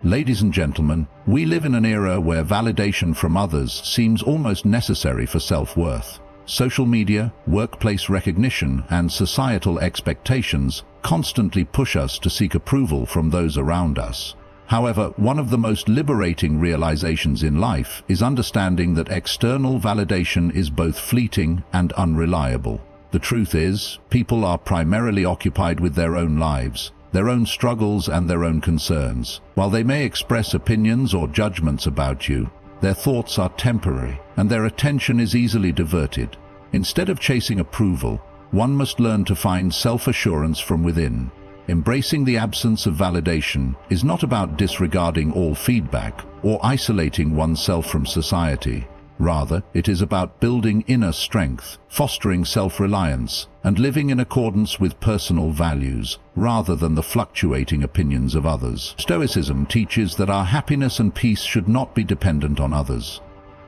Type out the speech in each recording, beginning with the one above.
Ladies and gentlemen, we live in an era where validation from others seems almost necessary for self-worth. Social media, workplace recognition, and societal expectations constantly push us to seek approval from those around us. However, one of the most liberating realizations in life is understanding that external validation is both fleeting and unreliable. The truth is, people are primarily occupied with their own lives, their own struggles and their own concerns. While they may express opinions or judgments about you, their thoughts are temporary, and their attention is easily diverted. Instead of chasing approval, one must learn to find self-assurance from within. Embracing the absence of validation is not about disregarding all feedback or isolating oneself from society. Rather, it is about building inner strength, fostering self-reliance, and living in accordance with personal values, rather than the fluctuating opinions of others. Stoicism teaches that our happiness and peace should not be dependent on others.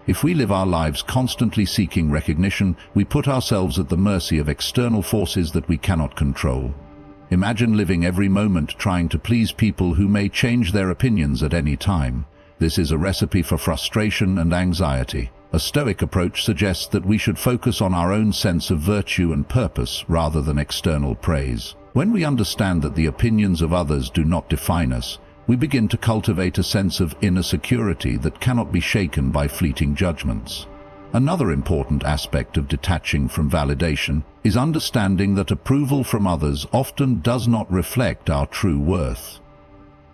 If we live our lives constantly seeking recognition, we put ourselves at the mercy of external forces that we cannot control. Imagine living every moment trying to please people who may change their opinions at any time. This is a recipe for frustration and anxiety. A Stoic approach suggests that we should focus on our own sense of virtue and purpose rather than external praise. When we understand that the opinions of others do not define us, we begin to cultivate a sense of inner security that cannot be shaken by fleeting judgments. Another important aspect of detaching from validation is understanding that approval from others often does not reflect our true worth.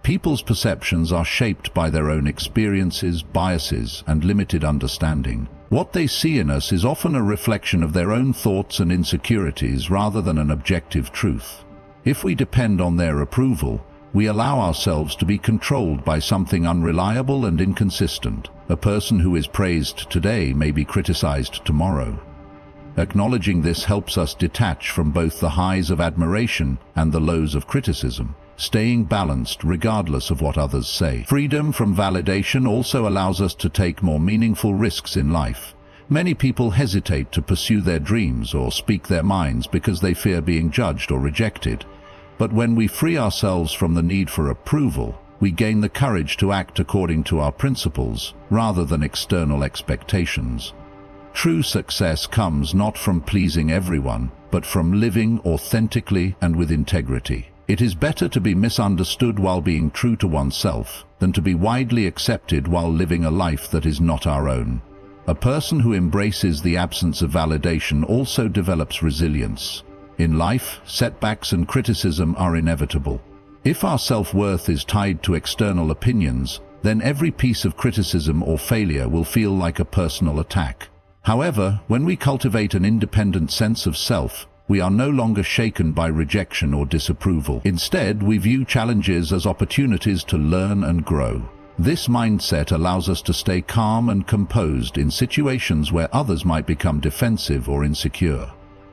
People's perceptions are shaped by their own experiences, biases, and limited understanding. What they see in us is often a reflection of their own thoughts and insecurities rather than an objective truth. If we depend on their approval, we allow ourselves to be controlled by something unreliable and inconsistent. A person who is praised today may be criticized tomorrow. Acknowledging this helps us detach from both the highs of admiration and the lows of criticism, staying balanced regardless of what others say. Freedom from validation also allows us to take more meaningful risks in life. Many people hesitate to pursue their dreams or speak their minds because they fear being judged or rejected. But when we free ourselves from the need for approval, we gain the courage to act according to our principles rather than external expectations. True success comes not from pleasing everyone, but from living authentically and with integrity. It is better to be misunderstood while being true to oneself than to be widely accepted while living a life that is not our own. A person who embraces the absence of validation also develops resilience. In life, setbacks and criticism are inevitable. If our self-worth is tied to external opinions, then every piece of criticism or failure will feel like a personal attack. However, when we cultivate an independent sense of self, we are no longer shaken by rejection or disapproval. Instead, we view challenges as opportunities to learn and grow. This mindset allows us to stay calm and composed in situations where others might become defensive or insecure.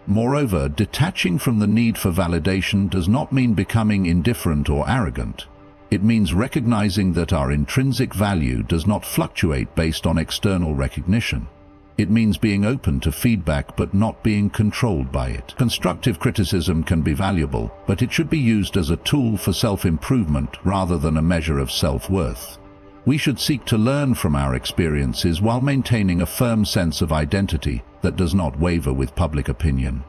Moreover, detaching from the need for validation does not mean becoming indifferent or arrogant. It means recognizing that our intrinsic value does not fluctuate based on external recognition. It means being open to feedback but not being controlled by it. Constructive criticism can be valuable, but it should be used as a tool for self-improvement rather than a measure of self-worth. We should seek to learn from our experiences while maintaining a firm sense of identity that does not waver with public opinion.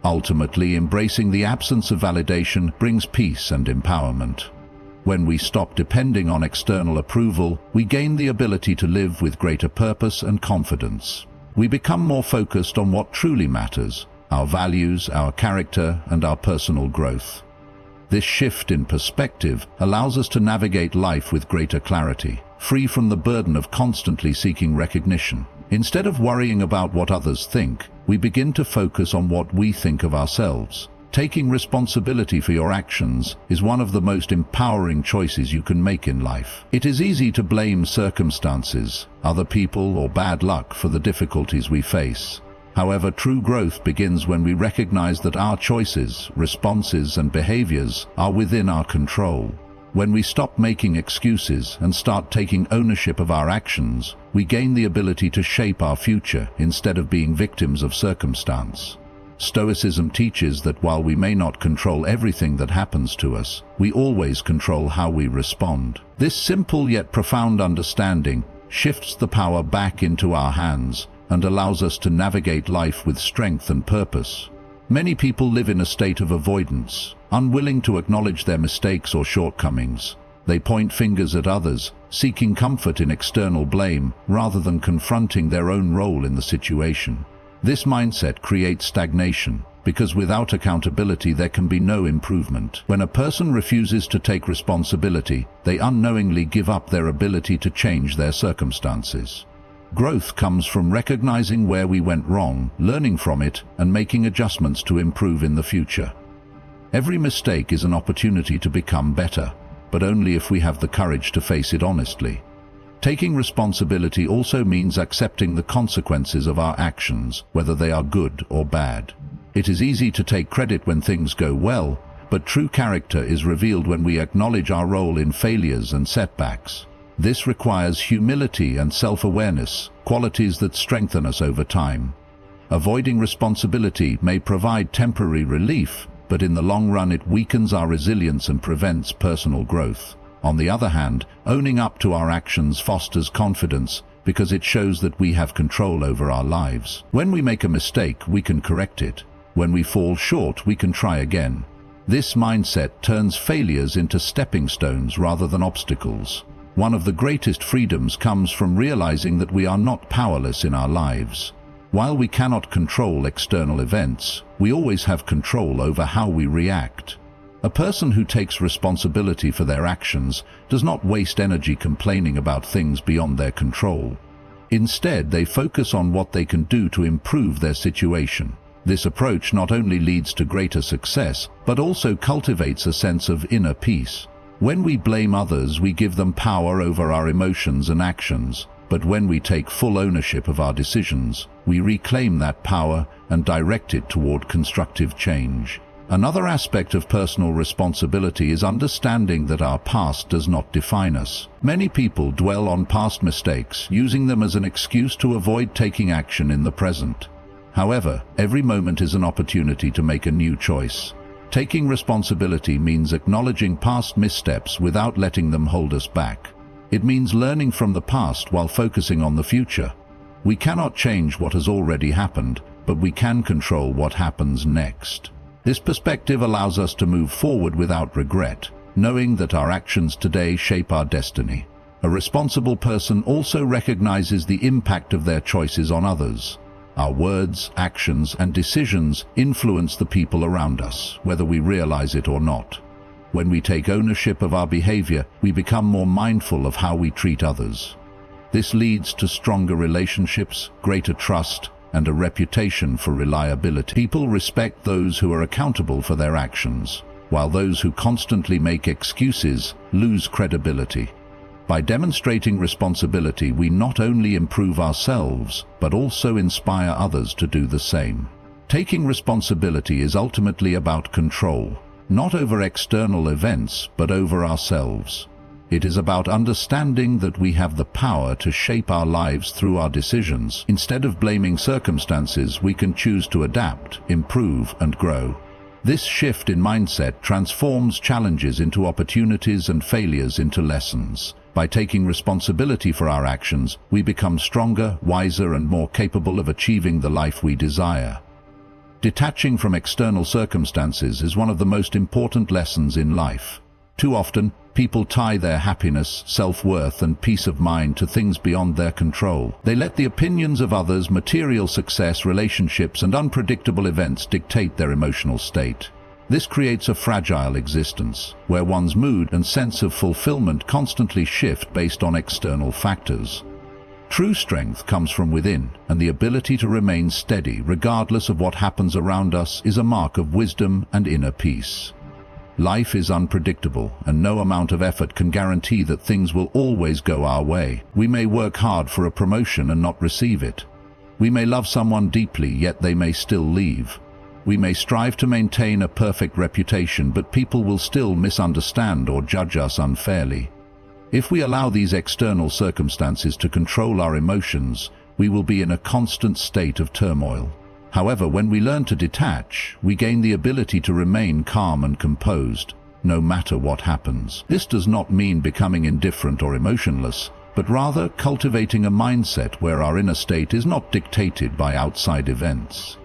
Ultimately, embracing the absence of validation brings peace and empowerment. When we stop depending on external approval, we gain the ability to live with greater purpose and confidence. We become more focused on what truly matters: our values, our character, and our personal growth. This shift in perspective allows us to navigate life with greater clarity, free from the burden of constantly seeking recognition. Instead of worrying about what others think, we begin to focus on what we think of ourselves. Taking responsibility for your actions is one of the most empowering choices you can make in life. It is easy to blame circumstances, other people, or bad luck for the difficulties we face. However, true growth begins when we recognize that our choices, responses, and behaviors are within our control. When we stop making excuses and start taking ownership of our actions, we gain the ability to shape our future instead of being victims of circumstance. Stoicism teaches that while we may not control everything that happens to us, we always control how we respond. This simple yet profound understanding shifts the power back into our hands and allows us to navigate life with strength and purpose. Many people live in a state of avoidance, unwilling to acknowledge their mistakes or shortcomings. They point fingers at others, seeking comfort in external blame rather than confronting their own role in the situation. This mindset creates stagnation, because without accountability there can be no improvement. When a person refuses to take responsibility, they unknowingly give up their ability to change their circumstances. Growth comes from recognizing where we went wrong, learning from it, and making adjustments to improve in the future. Every mistake is an opportunity to become better, but only if we have the courage to face it honestly. Taking responsibility also means accepting the consequences of our actions, whether they are good or bad. It is easy to take credit when things go well, but true character is revealed when we acknowledge our role in failures and setbacks. This requires humility and self-awareness, qualities that strengthen us over time. Avoiding responsibility may provide temporary relief, but in the long run it weakens our resilience and prevents personal growth. On the other hand, owning up to our actions fosters confidence because it shows that we have control over our lives. When we make a mistake, we can correct it. When we fall short, we can try again. This mindset turns failures into stepping stones rather than obstacles. One of the greatest freedoms comes from realizing that we are not powerless in our lives. While we cannot control external events, we always have control over how we react. A person who takes responsibility for their actions does not waste energy complaining about things beyond their control. Instead, they focus on what they can do to improve their situation. This approach not only leads to greater success, but also cultivates a sense of inner peace. When we blame others, we give them power over our emotions and actions, but when we take full ownership of our decisions, we reclaim that power and direct it toward constructive change. Another aspect of personal responsibility is understanding that our past does not define us. Many people dwell on past mistakes, using them as an excuse to avoid taking action in the present. However, every moment is an opportunity to make a new choice. Taking responsibility means acknowledging past missteps without letting them hold us back. It means learning from the past while focusing on the future. We cannot change what has already happened, but we can control what happens next. This perspective allows us to move forward without regret, knowing that our actions today shape our destiny. A responsible person also recognizes the impact of their choices on others. Our words, actions, and decisions influence the people around us, whether we realize it or not. When we take ownership of our behavior, we become more mindful of how we treat others. This leads to stronger relationships, greater trust, and a reputation for reliability. People respect those who are accountable for their actions, while those who constantly make excuses lose credibility. By demonstrating responsibility, we not only improve ourselves, but also inspire others to do the same. Taking responsibility is ultimately about control, not over external events, but over ourselves. It is about understanding that we have the power to shape our lives through our decisions. Instead of blaming circumstances, we can choose to adapt, improve, and grow. This shift in mindset transforms challenges into opportunities and failures into lessons. By taking responsibility for our actions, we become stronger, wiser, and more capable of achieving the life we desire. Detaching from external circumstances is one of the most important lessons in life. Too often, people tie their happiness, self-worth, and peace of mind to things beyond their control. They let the opinions of others, material success, relationships, and unpredictable events dictate their emotional state. This creates a fragile existence, where one's mood and sense of fulfillment constantly shift based on external factors. True strength comes from within, and the ability to remain steady regardless of what happens around us is a mark of wisdom and inner peace. Life is unpredictable, and no amount of effort can guarantee that things will always go our way. We may work hard for a promotion and not receive it. We may love someone deeply, yet they may still leave. We may strive to maintain a perfect reputation, but people will still misunderstand or judge us unfairly. If we allow these external circumstances to control our emotions, we will be in a constant state of turmoil. However, when we learn to detach, we gain the ability to remain calm and composed, no matter what happens. This does not mean becoming indifferent or emotionless, but rather cultivating a mindset where our inner state is not dictated by outside events.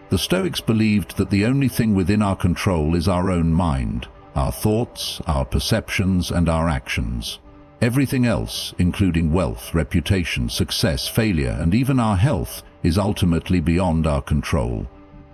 The Stoics believed that the only thing within our control is our own mind, our thoughts, our perceptions, and our actions. Everything else, including wealth, reputation, success, failure, and even our health, is ultimately beyond our control.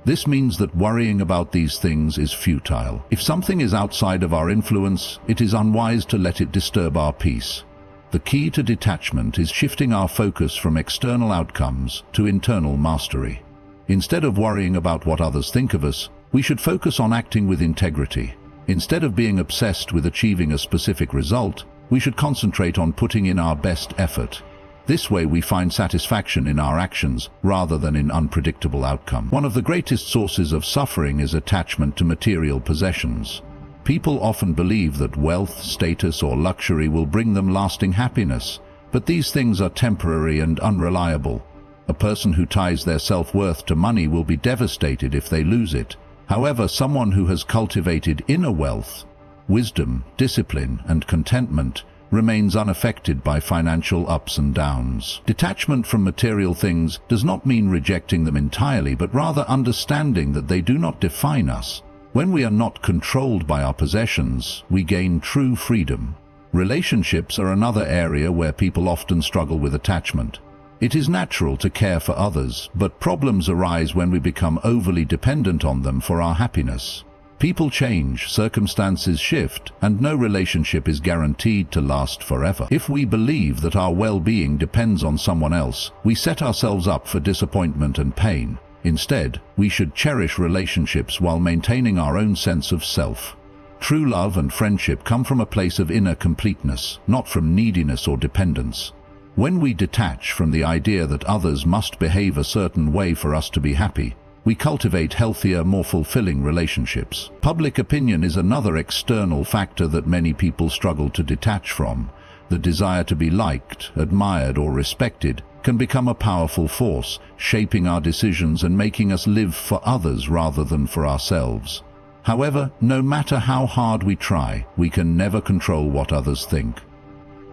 This means that worrying about these things is futile. If something is outside of our influence, it is unwise to let it disturb our peace. The key to detachment is shifting our focus from external outcomes to internal mastery. Instead of worrying about what others think of us, we should focus on acting with integrity. Instead of being obsessed with achieving a specific result, we should concentrate on putting in our best effort. This way we find satisfaction in our actions rather than in unpredictable outcomes. One of the greatest sources of suffering is attachment to material possessions. People often believe that wealth, status, or luxury will bring them lasting happiness, but these things are temporary and unreliable. A person who ties their self-worth to money will be devastated if they lose it. However, someone who has cultivated inner wealth, wisdom, discipline, and contentment remains unaffected by financial ups and downs. Detachment from material things does not mean rejecting them entirely, but rather understanding that they do not define us. When we are not controlled by our possessions, we gain true freedom. Relationships are another area where people often struggle with attachment. It is natural to care for others, but problems arise when we become overly dependent on them for our happiness. People change, circumstances shift, and no relationship is guaranteed to last forever. If we believe that our well-being depends on someone else, we set ourselves up for disappointment and pain. Instead, we should cherish relationships while maintaining our own sense of self. True love and friendship come from a place of inner completeness, not from neediness or dependence. When we detach from the idea that others must behave a certain way for us to be happy, we cultivate healthier, more fulfilling relationships. Public opinion is another external factor that many people struggle to detach from. The desire to be liked, admired, or respected can become a powerful force, shaping our decisions and making us live for others rather than for ourselves. However, no matter how hard we try, we can never control what others think.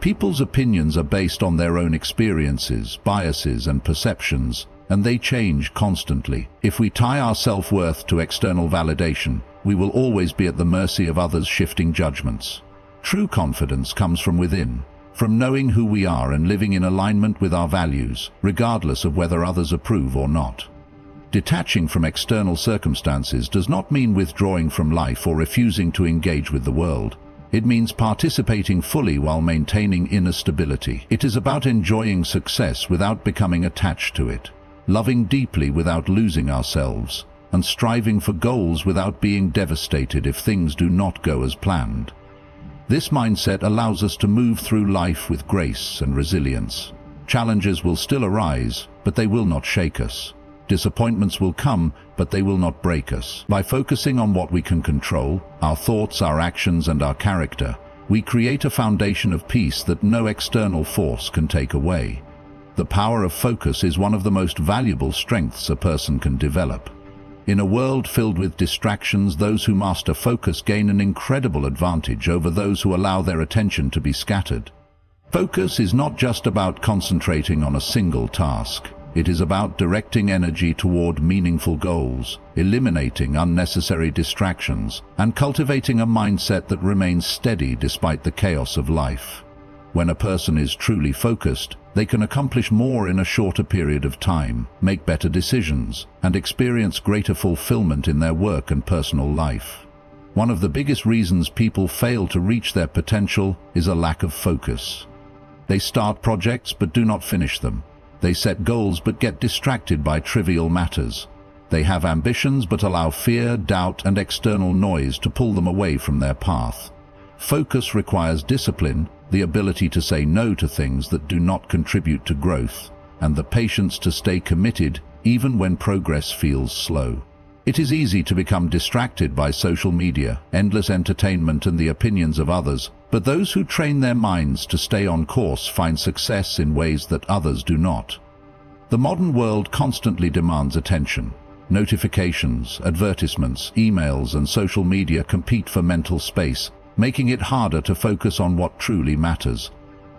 People's opinions are based on their own experiences, biases, and perceptions, and they change constantly. If we tie our self-worth to external validation, we will always be at the mercy of others' shifting judgments. True confidence comes from within, from knowing who we are and living in alignment with our values, regardless of whether others approve or not. Detaching from external circumstances does not mean withdrawing from life or refusing to engage with the world. It means participating fully while maintaining inner stability. It is about enjoying success without becoming attached to it, loving deeply without losing ourselves, and striving for goals without being devastated if things do not go as planned. This mindset allows us to move through life with grace and resilience. Challenges will still arise, but they will not shake us. Disappointments will come, but they will not break us. By focusing on what we can control, our thoughts, our actions, and our character, we create a foundation of peace that no external force can take away. The power of focus is one of the most valuable strengths a person can develop. In a world filled with distractions, those who master focus gain an incredible advantage over those who allow their attention to be scattered. Focus is not just about concentrating on a single task. It is about directing energy toward meaningful goals, eliminating unnecessary distractions, and cultivating a mindset that remains steady despite the chaos of life. When a person is truly focused, they can accomplish more in a shorter period of time, make better decisions, and experience greater fulfillment in their work and personal life. One of the biggest reasons people fail to reach their potential is a lack of focus. They start projects but do not finish them. They set goals but get distracted by trivial matters. They have ambitions but allow fear, doubt, and external noise to pull them away from their path. Focus requires discipline, the ability to say no to things that do not contribute to growth, and the patience to stay committed even when progress feels slow. It is easy to become distracted by social media, endless entertainment, and the opinions of others, but those who train their minds to stay on course find success in ways that others do not. The modern world constantly demands attention. Notifications, advertisements, emails, and social media compete for mental space, making it harder to focus on what truly matters.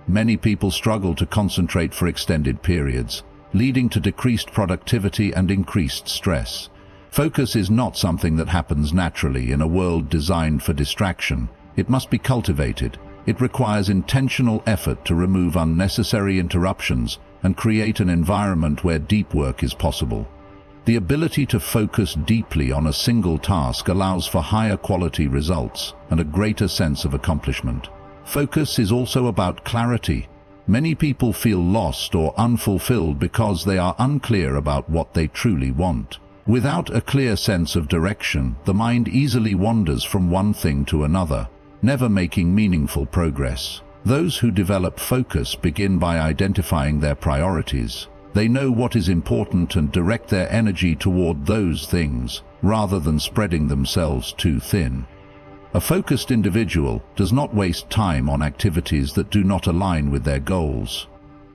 Many people struggle to concentrate for extended periods, leading to decreased productivity and increased stress. Focus is not something that happens naturally in a world designed for distraction. It must be cultivated. It requires intentional effort to remove unnecessary interruptions and create an environment where deep work is possible. The ability to focus deeply on a single task allows for higher quality results and a greater sense of accomplishment. Focus is also about clarity. Many people feel lost or unfulfilled because they are unclear about what they truly want. Without a clear sense of direction, the mind easily wanders from one thing to another, never making meaningful progress. Those who develop focus begin by identifying their priorities. They know what is important and direct their energy toward those things, rather than spreading themselves too thin. A focused individual does not waste time on activities that do not align with their goals.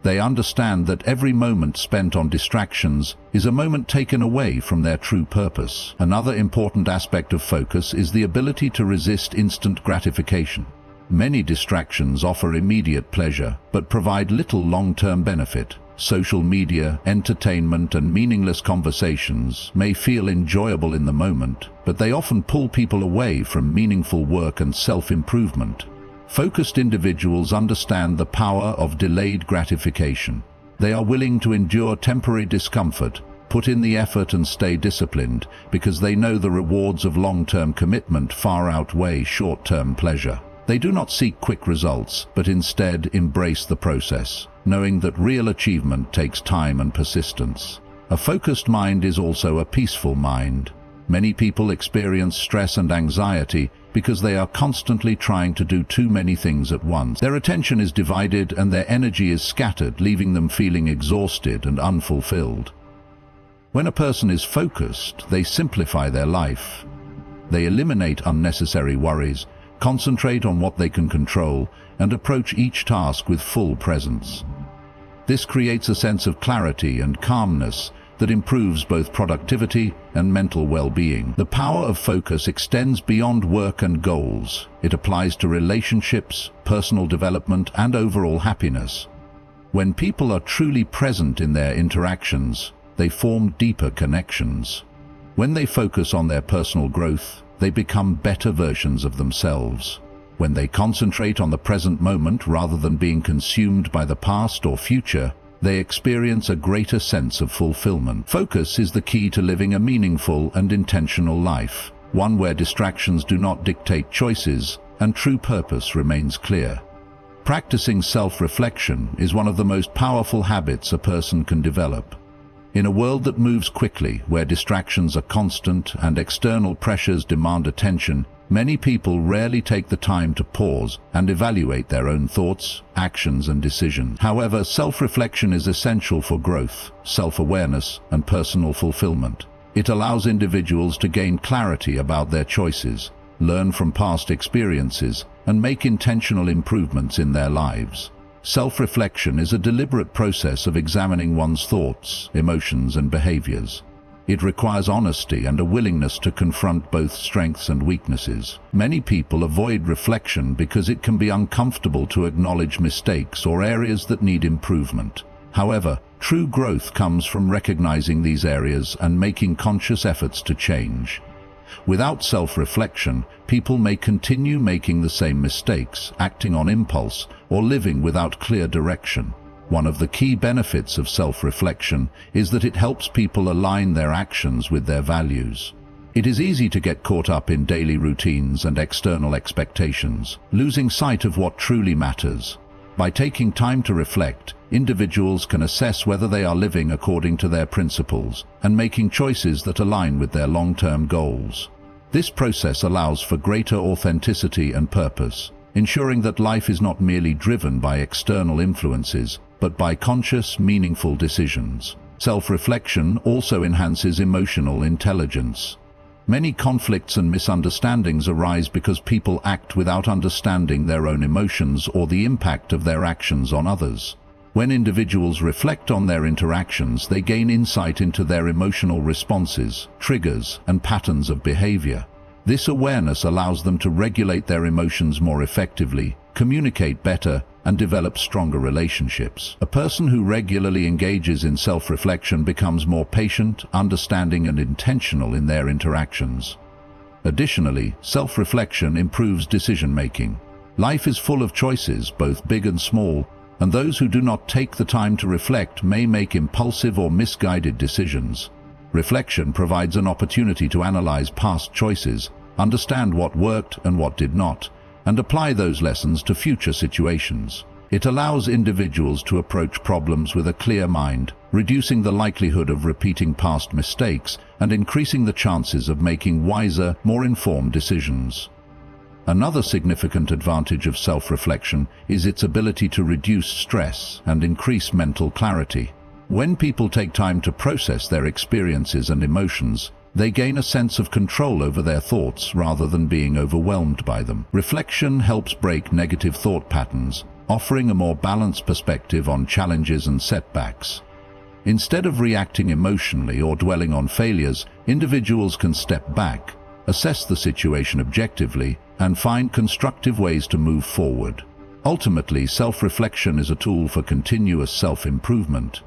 They understand that every moment spent on distractions is a moment taken away from their true purpose. Another important aspect of focus is the ability to resist instant gratification. Many distractions offer immediate pleasure, but provide little long-term benefit. Social media, entertainment, and meaningless conversations may feel enjoyable in the moment, but they often pull people away from meaningful work and self-improvement. Focused individuals understand the power of delayed gratification. They are willing to endure temporary discomfort, put in the effort and stay disciplined because they know the rewards of long-term commitment far outweigh short-term pleasure. They do not seek quick results, but instead embrace the process, knowing that real achievement takes time and persistence. A focused mind is also a peaceful mind. Many people experience stress and anxiety because they are constantly trying to do too many things at once. Their attention is divided and their energy is scattered, leaving them feeling exhausted and unfulfilled. When a person is focused, they simplify their life. They eliminate unnecessary worries, concentrate on what they can control, and approach each task with full presence. This creates a sense of clarity and calmness that improves both productivity and mental well-being. The power of focus extends beyond work and goals. It applies to relationships, personal development, and overall happiness. When people are truly present in their interactions, they form deeper connections. When they focus on their personal growth, they become better versions of themselves. When they concentrate on the present moment rather than being consumed by the past or future, they experience a greater sense of fulfillment. Focus is the key to living a meaningful and intentional life, one where distractions do not dictate choices and true purpose remains clear. Practicing self-reflection is one of the most powerful habits a person can develop. In a world that moves quickly, where distractions are constant and external pressures demand attention, many people rarely take the time to pause and evaluate their own thoughts, actions, and decisions. However, self-reflection is essential for growth, self-awareness, and personal fulfillment. It allows individuals to gain clarity about their choices, learn from past experiences, and make intentional improvements in their lives. Self-reflection is a deliberate process of examining one's thoughts, emotions, and behaviors. It requires honesty and a willingness to confront both strengths and weaknesses. Many people avoid reflection because it can be uncomfortable to acknowledge mistakes or areas that need improvement. However, true growth comes from recognizing these areas and making conscious efforts to change. Without self-reflection, people may continue making the same mistakes, acting on impulse, or living without clear direction. One of the key benefits of self-reflection is that it helps people align their actions with their values. It is easy to get caught up in daily routines and external expectations, losing sight of what truly matters. By taking time to reflect, individuals can assess whether they are living according to their principles and making choices that align with their long-term goals. This process allows for greater authenticity and purpose, ensuring that life is not merely driven by external influences, but by conscious, meaningful decisions. Self-reflection also enhances emotional intelligence. Many conflicts and misunderstandings arise because people act without understanding their own emotions or the impact of their actions on others. When individuals reflect on their interactions, they gain insight into their emotional responses, triggers, and patterns of behavior. This awareness allows them to regulate their emotions more effectively, communicate better, and develop stronger relationships. A person who regularly engages in self-reflection becomes more patient, understanding, and intentional in their interactions. Additionally, self-reflection improves decision-making. Life is full of choices, both big and small, and those who do not take the time to reflect may make impulsive or misguided decisions. Reflection provides an opportunity to analyze past choices, understand what worked and what did not, and apply those lessons to future situations. It allows individuals to approach problems with a clear mind, reducing the likelihood of repeating past mistakes and increasing the chances of making wiser, more informed decisions. Another significant advantage of self-reflection is its ability to reduce stress and increase mental clarity. When people take time to process their experiences and emotions, they gain a sense of control over their thoughts rather than being overwhelmed by them. Reflection helps break negative thought patterns, offering a more balanced perspective on challenges and setbacks. Instead of reacting emotionally or dwelling on failures, individuals can step back, assess the situation objectively, and find constructive ways to move forward. Ultimately, self-reflection is a tool for continuous self-improvement.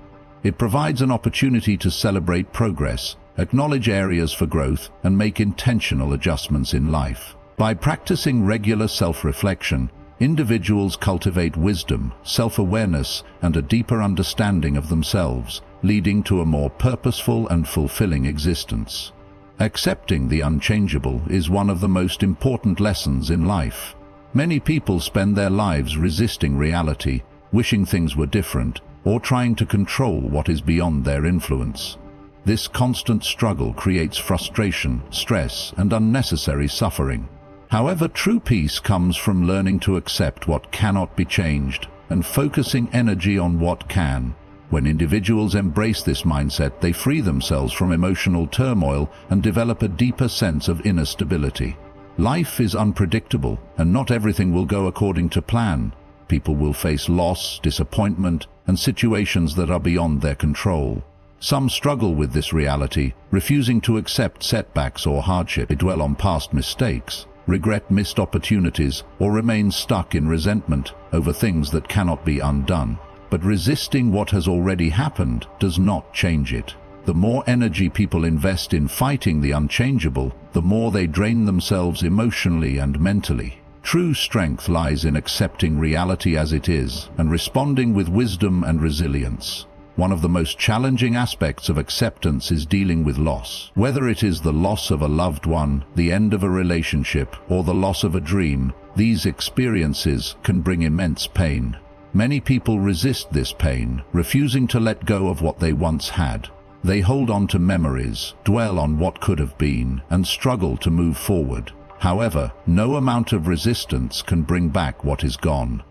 It provides an opportunity to celebrate progress, acknowledge areas for growth, and make intentional adjustments in life. By practicing regular self-reflection, individuals cultivate wisdom, self-awareness, and a deeper understanding of themselves, leading to a more purposeful and fulfilling existence. Accepting the unchangeable is one of the most important lessons in life. Many people spend their lives resisting reality, wishing things were different, or trying to control what is beyond their influence. This constant struggle creates frustration, stress, and unnecessary suffering. However, true peace comes from learning to accept what cannot be changed and focusing energy on what can. When individuals embrace this mindset, they free themselves from emotional turmoil and develop a deeper sense of inner stability. Life is unpredictable, and not everything will go according to plan. People will face loss, disappointment, and situations that are beyond their control. Some struggle with this reality, refusing to accept setbacks or hardship. They dwell on past mistakes, regret missed opportunities, or remain stuck in resentment over things that cannot be undone. But resisting what has already happened does not change it. The more energy people invest in fighting the unchangeable, the more they drain themselves emotionally and mentally. True strength lies in accepting reality as it is and responding with wisdom and resilience. One of the most challenging aspects of acceptance is dealing with loss. Whether it is the loss of a loved one, the end of a relationship, or the loss of a dream, these experiences can bring immense pain. Many people resist this pain, refusing to let go of what they once had. They hold on to memories, dwell on what could have been, and struggle to move forward. However, no amount of resistance can bring back what is gone.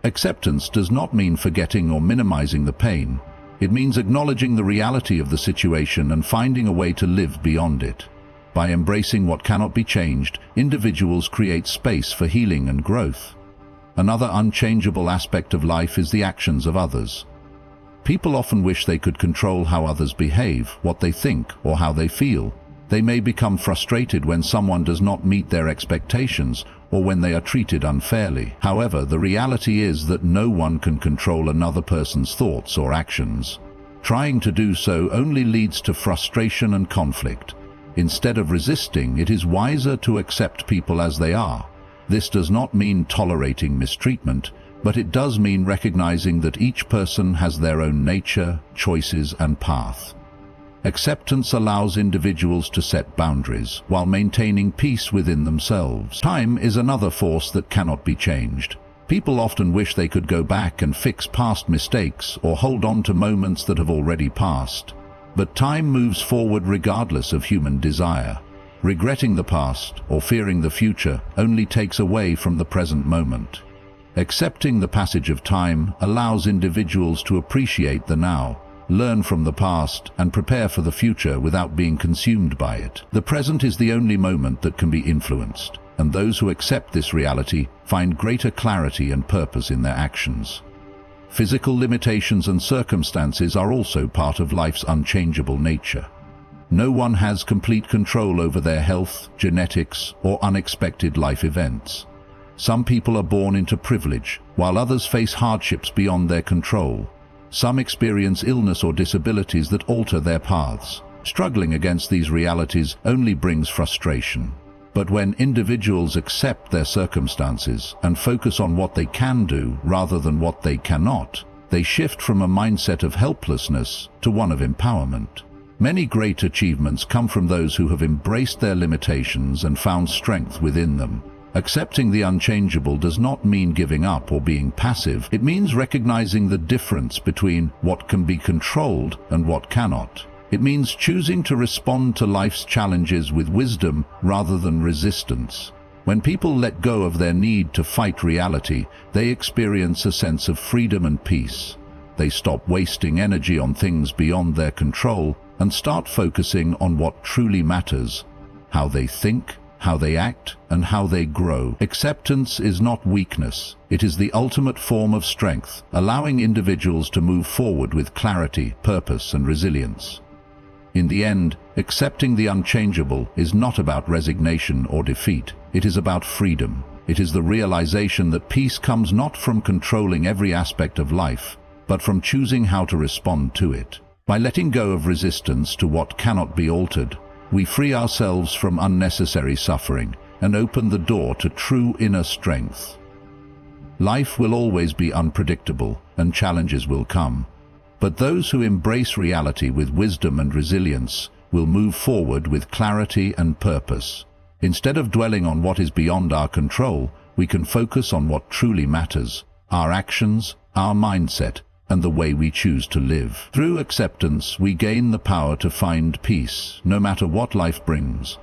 Acceptance does not mean forgetting or minimizing the pain. It means acknowledging the reality of the situation and finding a way to live beyond it. By embracing what cannot be changed, individuals create space for healing and growth. Another unchangeable aspect of life is the actions of others. People often wish they could control how others behave, what they think, or how they feel. They may become frustrated when someone does not meet their expectations or when they are treated unfairly. However, the reality is that no one can control another person's thoughts or actions. Trying to do so only leads to frustration and conflict. Instead of resisting, it is wiser to accept people as they are. This does not mean tolerating mistreatment, but it does mean recognizing that each person has their own nature, choices, and path. Acceptance allows individuals to set boundaries while maintaining peace within themselves. Time is another force that cannot be changed. People often wish they could go back and fix past mistakes or hold on to moments that have already passed. But time moves forward regardless of human desire. Regretting the past or fearing the future only takes away from the present moment. Accepting the passage of time allows individuals to appreciate the now, learn from the past, and prepare for the future without being consumed by it. The present is the only moment that can be influenced, and those who accept this reality find greater clarity and purpose in their actions. Physical limitations and circumstances are also part of life's unchangeable nature. No one has complete control over their health, genetics, or unexpected life events. Some people are born into privilege, while others face hardships beyond their control. Some experience illness or disabilities that alter their paths. Struggling against these realities only brings frustration. But when individuals accept their circumstances and focus on what they can do rather than what they cannot, they shift from a mindset of helplessness to one of empowerment. Many great achievements come from those who have embraced their limitations and found strength within them. Accepting the unchangeable does not mean giving up or being passive. It means recognizing the difference between what can be controlled and what cannot. It means choosing to respond to life's challenges with wisdom rather than resistance. When people let go of their need to fight reality, they experience a sense of freedom and peace. They stop wasting energy on things beyond their control and start focusing on what truly matters: how they think, how they act, and how they grow. Acceptance is not weakness. It is the ultimate form of strength, allowing individuals to move forward with clarity, purpose, and resilience. In the end, accepting the unchangeable is not about resignation or defeat. It is about freedom. It is the realization that peace comes not from controlling every aspect of life, but from choosing how to respond to it. By letting go of resistance to what cannot be altered, we free ourselves from unnecessary suffering and open the door to true inner strength. Life will always be unpredictable, and challenges will come. But those who embrace reality with wisdom and resilience will move forward with clarity and purpose. Instead of dwelling on what is beyond our control, we can focus on what truly matters: our actions, our mindset, and the way we choose to live. Through acceptance, we gain the power to find peace, no matter what life brings.